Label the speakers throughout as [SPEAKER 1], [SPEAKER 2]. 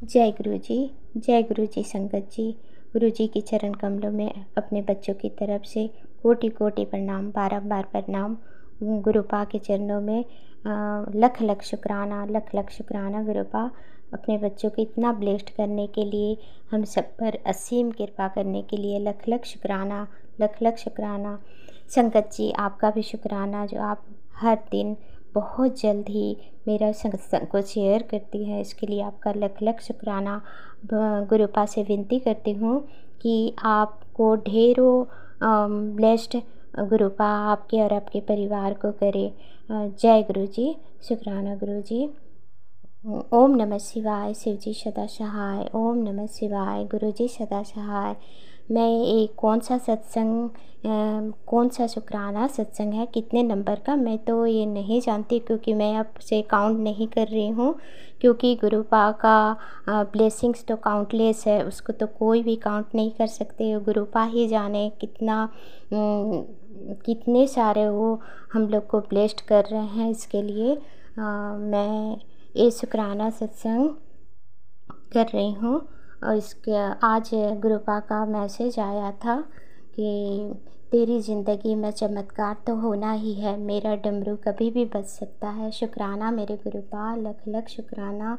[SPEAKER 1] जय गुरु जी। जय गुरु जी संगत जी। गुरु जी के चरण कमलों में अपने बच्चों की तरफ से कोटि कोटि प्रणाम, बारंबार प्रणाम। गुरुपा के चरणों में लख लख शुक्राना, लख लख शुक्राना गुरुपा, अपने बच्चों को इतना ब्लेस्ड करने के लिए, हम सब पर असीम कृपा करने के लिए लख लख शुक्राना, लख लख शुक्राना। संगत जी आपका भी शुक्राना, जो आप हर दिन बहुत जल्द ही मेरा सत्संग को शेयर करती है, इसके लिए आपका लख लख शुक्राना। गुरुपा से विनती करती हूँ कि आपको ढेरों ब्लेस्ड गुरुपा आपके और आपके परिवार को करे। जय गुरु जी। शुक्राना गुरु जी। ओम नमः शिवाय। शिव जी सदा सहाय। ओम नमः शिवाय। गुरु जी सदा सहाय। मैं एक कौन सा सत्संग, कौन सा शुक्राना सत्संग है, कितने नंबर का, मैं तो ये नहीं जानती, क्योंकि मैं अब से काउंट नहीं कर रही हूँ, क्योंकि गुरुपा का ब्लेसिंग्स तो काउंटलेस है, उसको तो कोई भी काउंट नहीं कर सकते। गुरुपा ही जाने कितने सारे वो हम लोग को ब्लेस्ड कर रहे हैं। इसके लिए मैं ये शुक्राना सत्संग कर रही हूँ। और इसके आज गुरुपा का मैसेज आया था कि तेरी ज़िंदगी में चमत्कार तो होना ही है, मेरा डमरू कभी भी बज सकता है। शुक्राना मेरे गुरुपा, लख लख शुक्राना।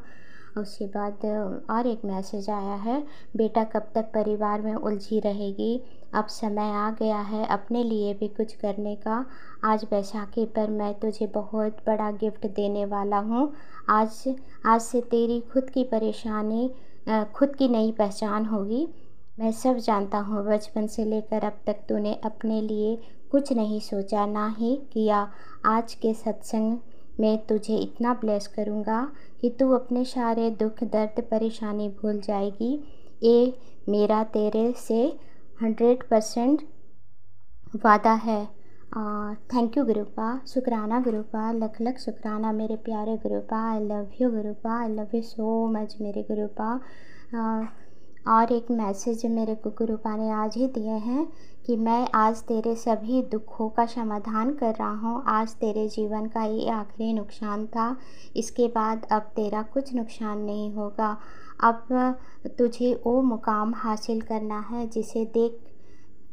[SPEAKER 1] उसके बाद और एक मैसेज आया है, बेटा कब तक परिवार में उलझी रहेगी, अब समय आ गया है अपने लिए भी कुछ करने का। आज बैसाखी पर मैं तुझे बहुत बड़ा गिफ्ट देने वाला हूँ। आज आज से तेरी खुद की परेशानी, खुद की नई पहचान होगी। मैं सब जानता हूँ, बचपन से लेकर अब तक तूने अपने लिए कुछ नहीं सोचा, ना ही किया। आज के सत्संग में तुझे इतना ब्लेस करूँगा कि तू अपने सारे दुख दर्द परेशानी भूल जाएगी। ये मेरा तेरे से 100% वादा है। Thank you Gurupa. शुक्राना गुरुपा, लख लख शुक्राना मेरे प्यारे Gurupa. I love you Gurupa, I love you so much मेरे गुरुपा। और एक मैसेज मेरे को गुरुपा ने आज ही दिए हैं कि मैं आज तेरे सभी दुखों का समाधान कर रहा हूँ। आज तेरे जीवन का ये आखिरी नुकसान था, इसके बाद अब तेरा कुछ नुकसान नहीं होगा। अब तुझे वो मुकाम हासिल करना है जिसे देख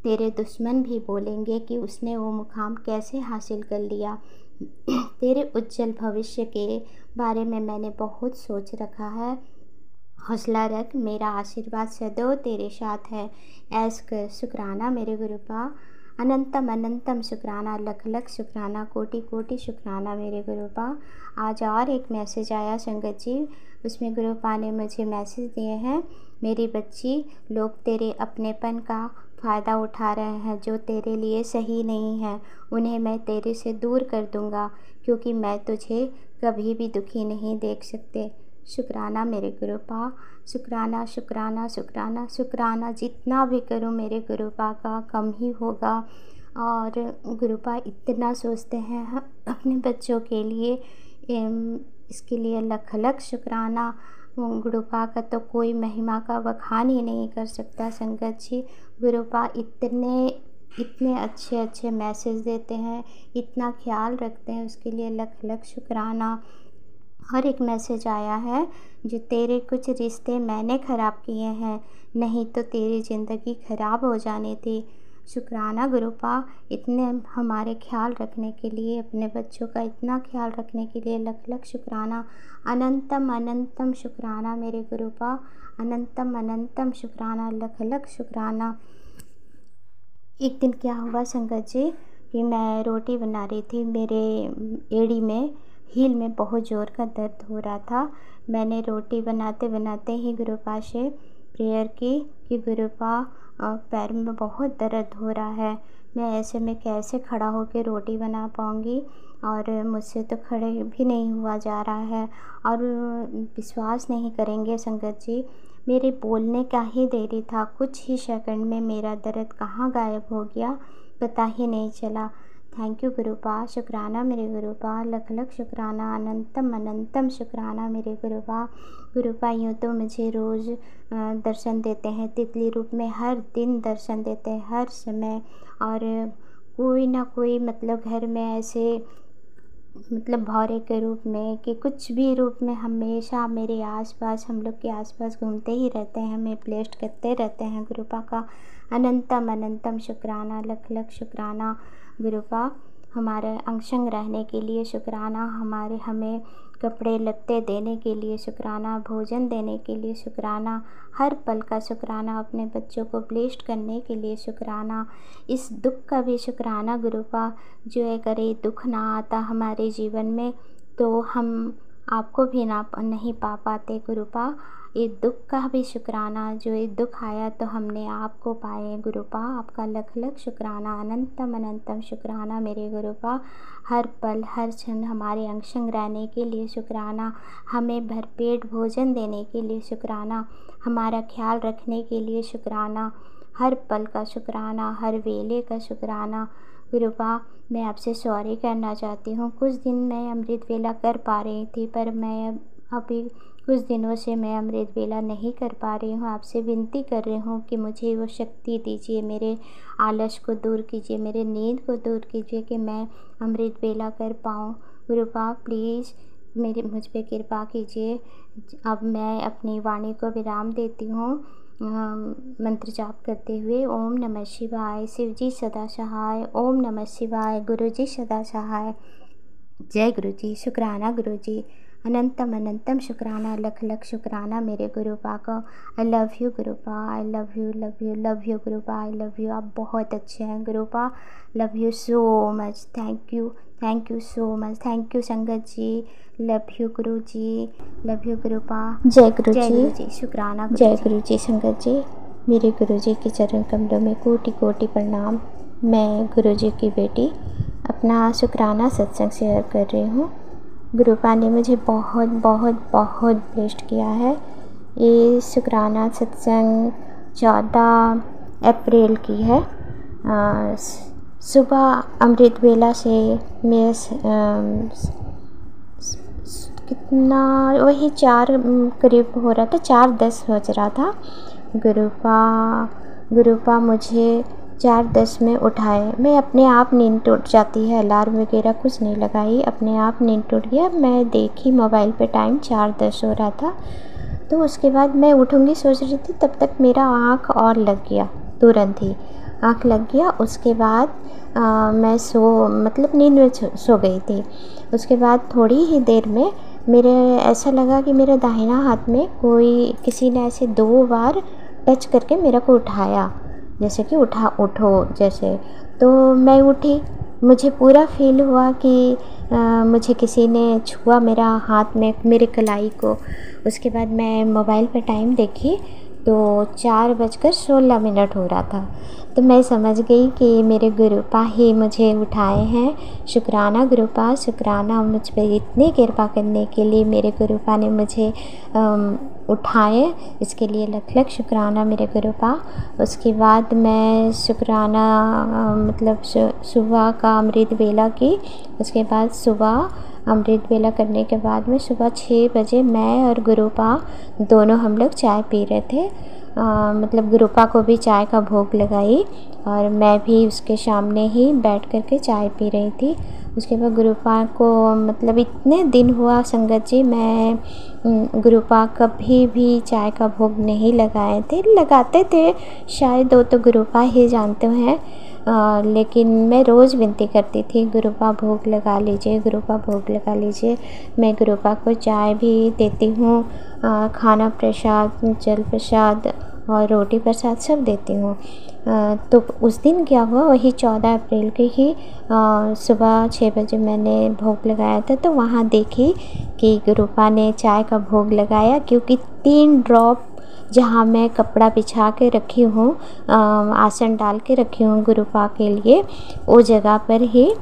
[SPEAKER 1] तेरे दुश्मन भी बोलेंगे कि उसने वो मुकाम कैसे हासिल कर लिया। तेरे उज्जवल भविष्य के बारे में मैंने बहुत सोच रखा है। हौसला रख, मेरा आशीर्वाद सदैव तेरे साथ है। ऐस कर। शुक्राना मेरे गुरुपा, अनंतम अनंतम शुक्राना, लख लख शुक्राना, कोटि कोटि शुक्राना मेरे गुरुपा। आज और एक मैसेज आया संगत जी, उसमें गुरुपा ने मुझे मैसेज दिए हैं, मेरी बच्ची, लोग तेरे अपनेपन का फ़ायदा उठा रहे हैं, जो तेरे लिए सही नहीं है उन्हें मैं तेरे से दूर कर दूंगा, क्योंकि मैं तुझे कभी भी दुखी नहीं देख सकते। शुक्राना मेरे गुरुपा। शुक्राना शुक्राना शुक्राना शुक्राना, जितना भी करूँ मेरे गुरुपा का कम ही होगा। और गुरुपा इतना सोचते हैं अपने बच्चों के लिए, इसके लिए लख लख शुक्राना। गुरुपा का तो कोई महिमा का बखान ही नहीं कर सकता संगत जी। गुरुपा इतने इतने अच्छे अच्छे मैसेज देते हैं, इतना ख्याल रखते हैं, उसके लिए लख लख शुक्राना। और एक मैसेज आया है, जो तेरे कुछ रिश्ते मैंने ख़राब किए हैं, नहीं तो तेरी ज़िंदगी ख़राब हो जानी थी। शुक्राना गुरुपा, इतने हमारे ख्याल रखने के लिए, अपने बच्चों का इतना ख्याल रखने के लिए लख लख शुक्राना। अनंतम अनंतम शुक्राना मेरे गुरुपा, अनंतम अनंतम शुक्राना, लख लख शुक्राना। एक दिन क्या हुआ संगत जी कि मैं रोटी बना रही थी, मेरे एड़ी में, हील में बहुत ज़ोर का दर्द हो रहा था। मैंने रोटी बनाते बनाते ही गुरुपा से प्रेयर की कि गुरुपा पैर में बहुत दर्द हो रहा है, मैं ऐसे में कैसे खड़ा होकर रोटी बना पाऊँगी, और मुझसे तो खड़े भी नहीं हुआ जा रहा है। और विश्वास नहीं करेंगे संगत जी, मेरे बोलने का ही देरी था, कुछ ही सेकंड में मेरा दर्द कहाँ गायब हो गया पता ही नहीं चला। Thank you Gurupa. शुक्राना मेरे गुरुपा, लख लख शुक्राना, अनंतम अनंतम शुक्राना मेरे गुरुपा। गुरुपा यूँ तो मुझे रोज़ दर्शन देते हैं, तितली रूप में हर दिन दर्शन देते हैं, हर समय। और कोई ना कोई मतलब घर में ऐसे मतलब भौरे के रूप में कि कुछ भी रूप में हमेशा मेरे आसपास, हम लोग के आसपास घूमते ही रहते हैं, हमें ब्लेस्ड करते रहते हैं। गुरुपा का अनंतम अनंतम शुक्राना, लख लख शुक्राना। गुरुपा हमारे अंग संग रहने के लिए शुक्राना, हमें कपड़े लत्ते देने के लिए शुक्राना, भोजन देने के लिए शुक्राना, हर पल का शुक्राना, अपने बच्चों को ब्लेस्ड करने के लिए शुक्राना। इस दुख का भी शुक्राना गुरुपा, जो अगर ये दुख ना आता हमारे जीवन में तो हम आपको भी नहीं पा पाते गुरुपा। ये दुख का भी शुक्राना, जो ये दुख आया तो हमने आपको पाए गुरुपा। आपका लख लख शुक्राना, अनंतम अनंतम शुक्राना मेरे गुरुपा। हर पल हर क्षण हमारे अंग संग रहने के लिए शुक्राना, हमें भरपेट भोजन देने के लिए शुक्राना, हमारा ख्याल रखने के लिए शुक्राना, हर पल का शुक्राना, हर वेले का शुक्राना। गुरुपा मैं आपसे सॉरी करना चाहती हूँ। कुछ दिन मैं अमृत वेला कर पा रही थी, पर मैं अभी कुछ दिनों से मैं अमृत वेला नहीं कर पा रही हूँ। आपसे विनती कर रही हूँ कि मुझे वो शक्ति दीजिए, मेरे आलस को दूर कीजिए, मेरे नींद को दूर कीजिए कि मैं अमृत वेला कर पाऊँ। गुरुपा प्लीज़ मुझ पर कृपा कीजिए। अब मैं अपनी वाणी को विराम देती हूँ मंत्र जाप करते हुए। ओम नमः शिवाय, शिव जी सदा सहाय। ओम नमः शिवाय, गुरु जी सदा सहाय। जय गुरु जी। शुक्राना गुरु जी, अनंतम अनंतम शुक्राना, लख लख शुक्राना मेरे गुरुपा को। I love you Gurupa, I love you love you love you Gurupa, I love you. आप बहुत अच्छे हैं Gurupa, love you so much. Thank you so much. Thank you संगत जी, love you Guru ji, love you गुरुपा। जय गुरु जी। शुक्राना गुरु जी। जय गुरु जी। संगत जी, मेरे गुरु जी के चरण कमलों में कोटि कोटि प्रणाम। मैं गुरु जी की बेटी अपना शुक्राना सत्संग शेयर कर रही हूँ। गुरुपा ने मुझे बहुत बहुत बहुत ब्लेस्ड किया है। ये शुक्राना सत्संग 14 अप्रैल की है। सुबह अमृत वेला से मैं कितना वही 4 करीब हो रहा था, 4:10 बज रहा था। गुरुपा मुझे 4:10 में उठाए। मैं अपने आप नींद टूट जाती है, अलार्म वगैरह कुछ नहीं लगाई, अपने आप नींद टूट गया। मैं देखी मोबाइल पे टाइम 4:10 हो रहा था, तो उसके बाद मैं उठूँगी सोच रही थी, तब तक मेरा आँख और लग गया, तुरंत ही आँख लग गया। उसके बाद मैं नींद में सो गई थी। उसके बाद थोड़ी ही देर में मेरे ऐसा लगा कि मेरे दाहिना हाथ में किसी ने ऐसे 2 बार टच करके मेरे को उठाया, जैसे कि उठो जैसे। तो मैं उठी, मुझे पूरा फील हुआ कि मुझे किसी ने छुआ मेरा हाथ में, मेरे कलाई को। उसके बाद मैं मोबाइल पर टाइम देखी तो 4:16 हो रहा था। तो मैं समझ गई कि मेरे गुरुपा ही मुझे उठाए हैं। शुक्राना गुरुपा, शुक्राना मुझ पर इतनी कृपा करने के लिए। मेरे गुरुपा ने मुझे उठाए, इसके लिए लख लख शुक्राना मेरे गुरुपा। उसके बाद मैं शुक्राना सुबह का अमृत वेला की। उसके बाद सुबह अमृत वेला करने के बाद में सुबह 6 बजे मैं और गुरुपा दोनों हम लोग चाय पी रहे थे। गुरुपा को भी चाय का भोग लगाई और मैं भी उसके सामने ही बैठ कर के चाय पी रही थी। उसके बाद गुरुपा को इतने दिन हुआ संगत जी, मैं गुरुपा कभी भी चाय का भोग नहीं लगाए थे। लगाते थे शायद, वो तो गुरुपा ही जानते हैं। लेकिन मैं रोज़ विनती करती थी, गुरुपा भोग लगा लीजिए, गुरुपा भोग लगा लीजिए। मैं गुरुपा को चाय भी देती हूँ, खाना प्रसाद, जल प्रसाद और रोटी प्रसाद सब देती हूँ। तो उस दिन क्या हुआ, वही 14 अप्रैल के ही सुबह 6 बजे मैंने भोग लगाया था। तो वहाँ देखी कि गुरुपा ने चाय का भोग लगाया, क्योंकि 3 ड्रॉप जहाँ मैं कपड़ा बिछा के रखी हूँ, आसन डाल के रखी हूँ गुरुपा के लिए, वो जगह पर ही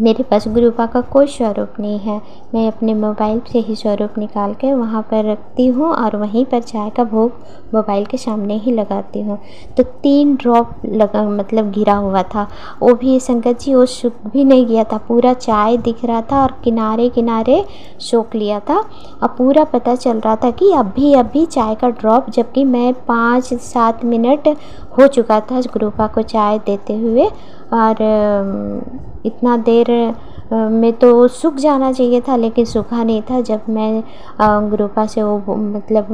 [SPEAKER 1] मेरे पास गुरुपा का कोई स्वरूप नहीं है। मैं अपने मोबाइल से ही स्वरूप निकाल के वहाँ पर रखती हूँ और वहीं पर चाय का भोग मोबाइल के सामने ही लगाती हूँ। तो 3 ड्रॉप गिरा हुआ था, वो भी संगत जी वो सूख भी नहीं गया था, पूरा चाय दिख रहा था और किनारे किनारे सोख लिया था। और पूरा पता चल रहा था कि अभी चाय का ड्रॉप, जबकि मैं 5-7 मिनट हो चुका था गुरुपा को चाय देते हुए। और इतना देर में तो सूख जाना चाहिए था, लेकिन सूखा नहीं था। जब मैं गुरुपा से वो मतलब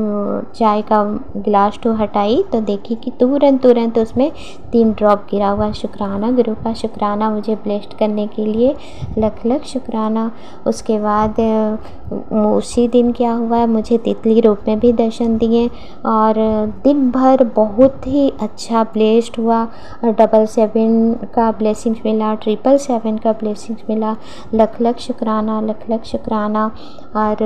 [SPEAKER 1] चाय का गिलास तो हटाई तो देखी कि तुरंत उसमें 3 ड्रॉप गिरा हुआ। शुक्राना गुरुपा, शुक्राना मुझे ब्लेस्ड करने के लिए, लख लख शुक्राना। उसके बाद उसी दिन क्या हुआ, मुझे तितली रूप में भी दर्शन दिए और दिन भर बहुत ही अच्छा ब्लेस्ड हुआ। 777 का ब्लेसिंग्स मिला, 777 का ब्लेसिंग्स मिला। लख लख शुक्राना, लख लख शुक्राना। और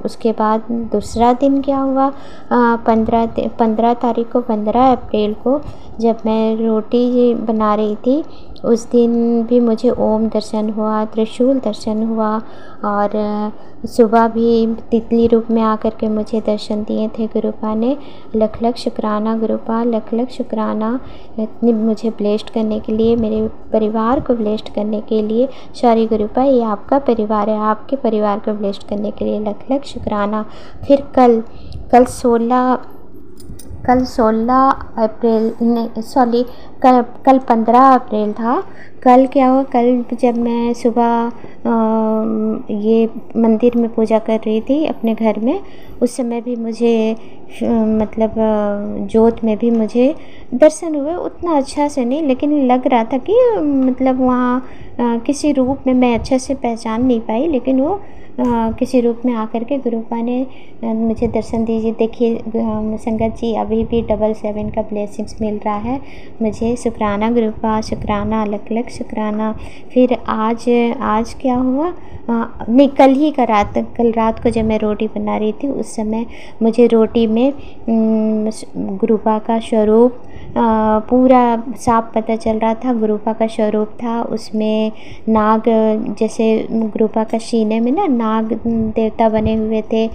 [SPEAKER 1] उसके बाद दूसरा दिन क्या हुआ, 15 तारीख को, 15 अप्रैल को जब मैं रोटी बना रही थी, उस दिन भी मुझे ओम दर्शन हुआ, त्रिशूल दर्शन हुआ। और सुबह भी तितली रूप में आकर के मुझे दर्शन दिए थे गुरुपा ने। लख लख शुक्राना गुरुपा, लख लख शुक्राना इतनी मुझे ब्लेस्ड करने के लिए, मेरे परिवार को ब्लेस्ड करने के लिए। सॉरी गुरुपा, ये आपका परिवार है, आपके परिवार को ब्लेस्ड करने के लिए लख लख शुक्राना। फिर कल 16 अप्रैल नहीं सॉरी कल 15 अप्रैल था। कल क्या हुआ, कल जब मैं सुबह ये मंदिर में पूजा कर रही थी अपने घर में, उस समय भी मुझे मतलब जोत में भी मुझे दर्शन हुए। उतना अच्छा से नहीं, लेकिन लग रहा था कि मतलब वहाँ किसी रूप में मैं अच्छे से पहचान नहीं पाई, लेकिन वो किसी रूप में आकर के गुरुपा ने मुझे दर्शन दीजिए। देखिए संगत जी, अभी भी 777 का ब्लेसिंग्स मिल रहा है मुझे। शुक्राना गुरुपा, शुक्राना, लख लख शुक्राना। फिर आज क्या हुआ, नहीं कल रात को जब मैं रोटी बना रही थी, उस समय मुझे रोटी में गुरुपा का स्वरूप पूरा साफ पता चल रहा था। गुरुपा का स्वरूप था, उसमें नाग, जैसे गुरुपा का सीने में ना नाग देवता बने हुए थे।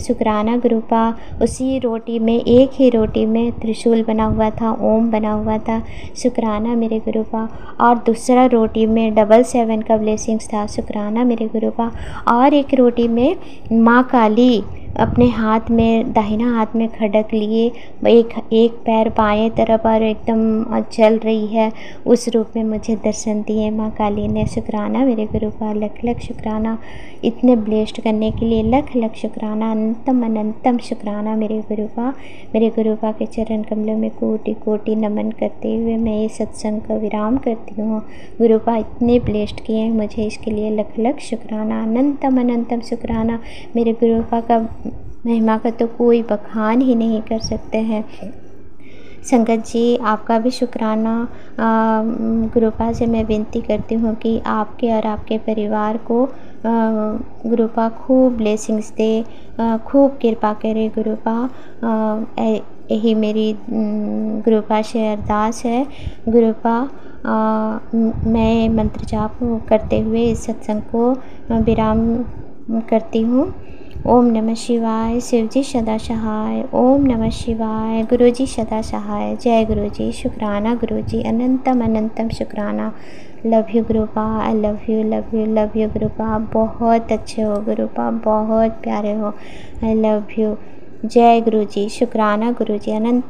[SPEAKER 1] शुक्राना गुरुपा। उसी रोटी में, एक ही रोटी में त्रिशूल बना हुआ था, ओम बना हुआ था। शुक्राना मेरे गुरुपा। और दूसरा रोटी में 777 का ब्लेसिंग्स था। शुक्राना मेरे गुरुपा। और एक रोटी में माँ काली अपने हाथ में, दाहिना हाथ में खड्ग लिए, एक पैर बाएं तरफ और एकदम चल रही है, उस रूप में मुझे दर्शन दिए माँ काली ने। शुक्राना मेरे गुरुपा, लख लख शुक्राना। इतने ब्लेस्ड करने के लिए लख लख शुक्राना, अनंतम शुक्राना मेरे गुरुपा। मेरे गुरुपा के चरण कमलों में कोटि कोटि नमन करते हुए मैं ये सत्संग का विराम करती हूँ। गुरुपा इतने ब्लेस्ड किए हैं मुझे, इसके लिए लख लख शुक्राना, अनंतम शुक्राना। मेरे गुरुपा का महिमा का तो कोई बखान ही नहीं कर सकते हैं। संगत जी, आपका भी शुक्राना। गुरुपा से मैं विनती करती हूँ कि आपके और आपके परिवार को गुरुपा खूब ब्लेसिंग्स दे, खूब कृपा करे गुरुपा। यही मेरी गुरुपा से अरदास है। गुरुपा, मैं मंत्र जाप करते हुए इस सत्संग को विराम करती हूँ। ओम नमः शिवाय। शिवजी सदा सहाय। ओम नमः शिवाय। गुरुजी सदा सहाय। जय गुरुजी। शुक्राना गुरुजी, अनंतम शुक्राना। Love you Gurupa, I love you Gurupa. बहुत अच्छे हो गुरुपा, बहुत प्यारे हो, आई लव यू। जय गुरुजी। शुक्राना गुरुजी, अनंत